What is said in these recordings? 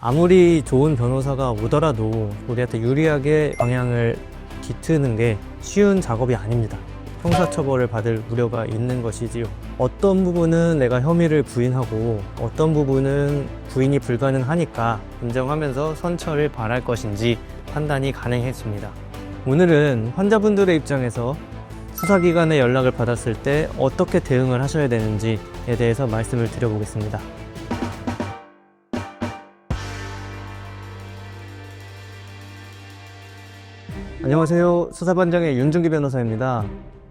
아무리 좋은 변호사가 오더라도 우리한테 유리하게 방향을 뒤트는 게 쉬운 작업이 아닙니다. 형사처벌을 받을 우려가 있는 것이지요. 어떤 부분은 내가 혐의를 부인하고 어떤 부분은 부인이 불가능하니까 인정하면서 선처를 바랄 것인지 판단이 가능해집니다. 오늘은 환자분들의 입장에서 수사기관에 연락을 받았을 때 어떻게 대응을 하셔야 되는지에 대해서 말씀을 드려보겠습니다. 안녕하세요. 수사반장의 윤중기 변호사입니다.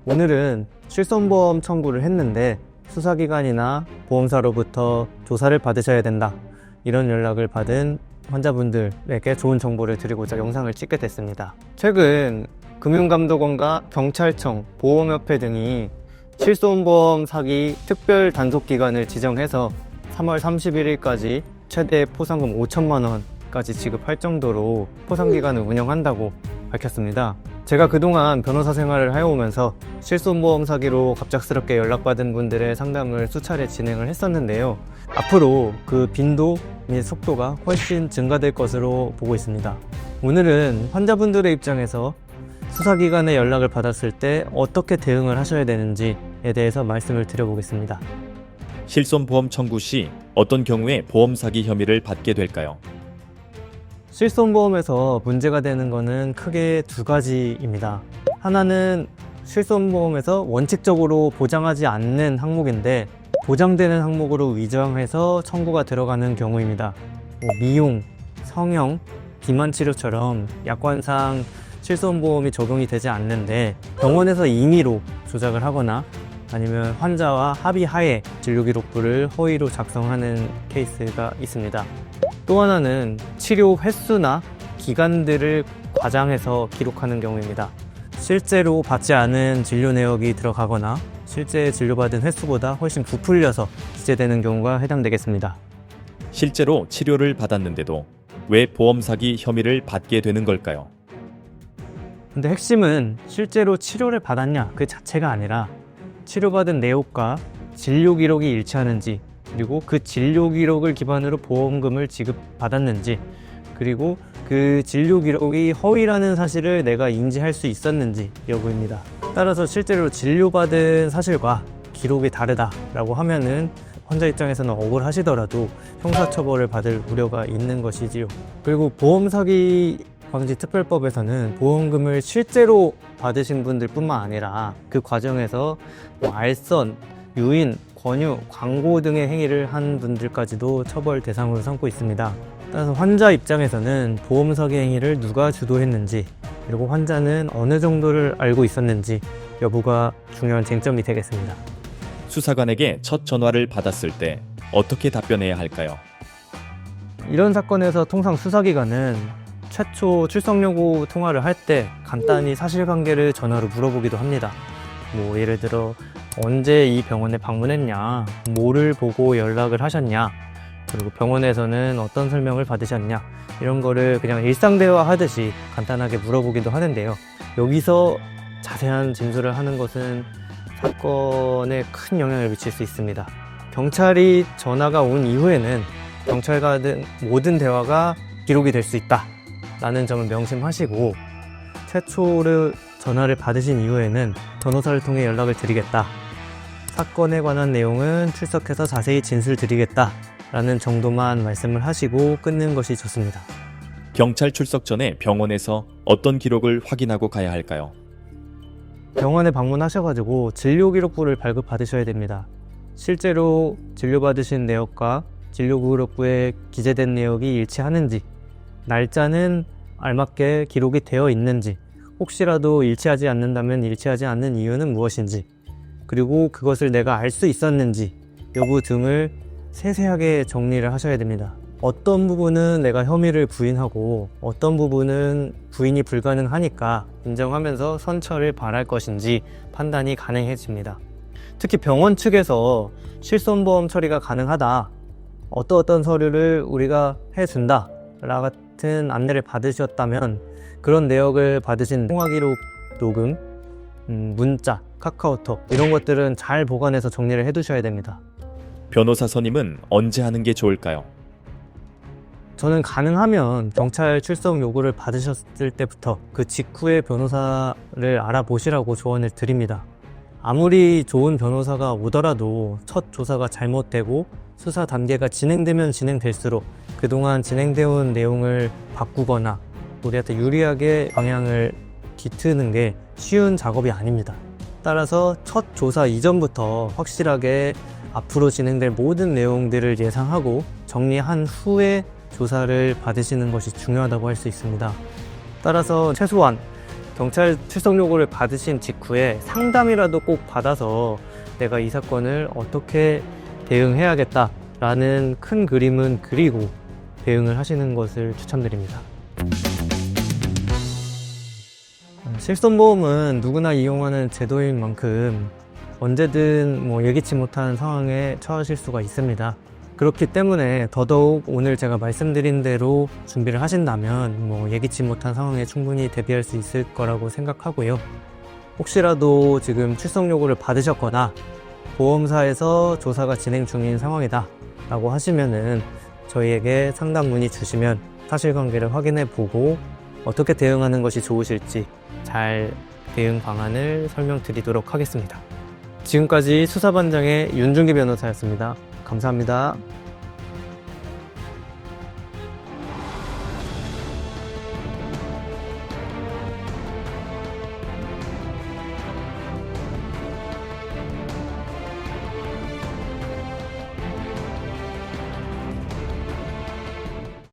오늘은 실손보험 청구를 했는데 수사기관이나 보험사로부터 조사를 받으셔야 된다, 이런 연락을 받은 환자분들에게 좋은 정보를 드리고자 영상을 찍게 됐습니다. 최근 금융감독원과 경찰청, 보험협회 등이 실손보험 사기 특별 단속기간을 지정해서 3월 31일까지 최대 포상금 5천만 원까지 지급할 정도로 포상기간을 운영한다고 밝혔습니다. 제가 그동안 변호사 생활을 해오면서 실손보험 사기로 갑작스럽게 연락받은 분들의 상담을 수차례 진행을 했었는데요. 앞으로 그 빈도 및 속도가 훨씬 증가될 것으로 보고 있습니다. 오늘은 환자분들의 입장에서 수사기관에 연락을 받았을 때 어떻게 대응을 하셔야 되는지에 대해서 말씀을 드려보겠습니다. 실손보험 청구 시 어떤 경우에 보험 사기 혐의를 받게 될까요? 실손보험에서 문제가 되는 것은 크게 두 가지입니다. 하나는 실손보험에서 원칙적으로 보장하지 않는 항목인데 보장되는 항목으로 위장해서 청구가 들어가는 경우입니다. 미용, 성형, 비만치료처럼 약관상 실손보험이 적용이 되지 않는데 병원에서 임의로 조작을 하거나 아니면 환자와 합의하에 진료기록부를 허위로 작성하는 케이스가 있습니다. 또 하나는 치료 횟수나 기간들을 과장해서 기록하는 경우입니다. 실제로 받지 않은 진료 내역이 들어가거나 실제 진료받은 횟수보다 훨씬 부풀려서 기재되는 경우가 해당되겠습니다. 실제로 치료를 받았는데도 왜 보험 사기 혐의를 받게 되는 걸까요? 근데 핵심은 실제로 치료를 받았냐 그 자체가 아니라 치료받은 내역과 진료 기록이 일치하는지, 그리고 그 진료 기록을 기반으로 보험금을 지급받았는지, 그리고 그 진료 기록이 허위라는 사실을 내가 인지할 수 있었는지 여부입니다. 따라서 실제로 진료받은 사실과 기록이 다르다라고 하면은 환자 입장에서는 억울하시더라도 형사처벌을 받을 우려가 있는 것이지요. 그리고 보험사기 방지특별법에서는 보험금을 실제로 받으신 분들 뿐만 아니라 그 과정에서 알선, 유인, 권유, 광고 등의 행위를 한 분들까지도 처벌 대상으로 삼고 있습니다. 따라서 환자 입장에서는 보험 사기 행위를 누가 주도했는지, 그리고 환자는 어느 정도를 알고 있었는지 여부가 중요한 쟁점이 되겠습니다. 수사관에게 첫 전화를 받았을 때 어떻게 답변해야 할까요? 이런 사건에서 통상 수사기관은 최초 출석 요구 통화를 할 때 간단히 사실관계를 전화로 물어보기도 합니다. 예를 들어 언제 이 병원에 방문했냐, 뭐를 보고 연락을 하셨냐, 그리고 병원에서는 어떤 설명을 받으셨냐, 이런 거를 그냥 일상 대화하듯이 간단하게 물어보기도 하는데요. 여기서 자세한 진술을 하는 것은 사건에 큰 영향을 미칠 수 있습니다. 경찰이 전화가 온 이후에는 경찰과 모든 대화가 기록이 될 수 있다 라는 점을 명심하시고, 최초로 전화를 받으신 이후에는 변호사를 통해 연락을 드리겠다, 사건에 관한 내용은 출석해서 자세히 진술 드리겠다 라는 정도만 말씀을 하시고 끊는 것이 좋습니다. 경찰 출석 전에 병원에서 어떤 기록을 확인하고 가야 할까요? 병원에 방문하셔가지고 진료기록부를 발급받으셔야 됩니다. 실제로 진료받으신 내역과 진료기록부에 기재된 내역이 일치하는지, 날짜는 알맞게 기록이 되어 있는지, 혹시라도 일치하지 않는다면 일치하지 않는 이유는 무엇인지, 그리고 그것을 내가 알 수 있었는지 여부 등을 세세하게 정리를 하셔야 됩니다. 어떤 부분은 내가 혐의를 부인하고 어떤 부분은 부인이 불가능하니까 인정하면서 선처를 바랄 것인지 판단이 가능해집니다. 특히 병원 측에서 실손보험 처리가 가능하다, 어떤 서류를 우리가 해준다 같은 안내를 받으셨다면 그런 내역을 받으신 통화기록 녹음, 문자, 카카오톡 이런 것들은 잘 보관해서 정리를 해두셔야 됩니다. 변호사 선임은 언제 하는 게 좋을까요? 저는 가능하면 경찰 출석 요구를 받으셨을 때부터 그 직후에 변호사를 알아보시라고 조언을 드립니다. 아무리 좋은 변호사가 오더라도 첫 조사가 잘못되고 수사 단계가 진행되면 진행될수록 그동안 진행되어 온 내용을 바꾸거나 우리한테 유리하게 방향을 뒤트는 게 쉬운 작업이 아닙니다. 따라서 첫 조사 이전부터 확실하게 앞으로 진행될 모든 내용들을 예상하고 정리한 후에 조사를 받으시는 것이 중요하다고 할 수 있습니다. 따라서 최소한 경찰 출석 요구를 받으신 직후에 상담이라도 꼭 받아서 내가 이 사건을 어떻게 대응해야겠다라는 큰 그림은 그리고 대응을 하시는 것을 추천드립니다. 실손보험은 누구나 이용하는 제도인 만큼 언제든 예기치 못한 상황에 처하실 수가 있습니다. 그렇기 때문에 더더욱 오늘 제가 말씀드린 대로 준비를 하신다면 예기치 못한 상황에 충분히 대비할 수 있을 거라고 생각하고요. 혹시라도 지금 출석 요구를 받으셨거나 보험사에서 조사가 진행 중인 상황이다 라고 하시면은 저희에게 상담 문의 주시면 사실관계를 확인해 보고 어떻게 대응하는 것이 좋으실지 잘 대응 방안을 설명드리도록 하겠습니다. 지금까지 수사반장의 윤중기 변호사였습니다. 감사합니다.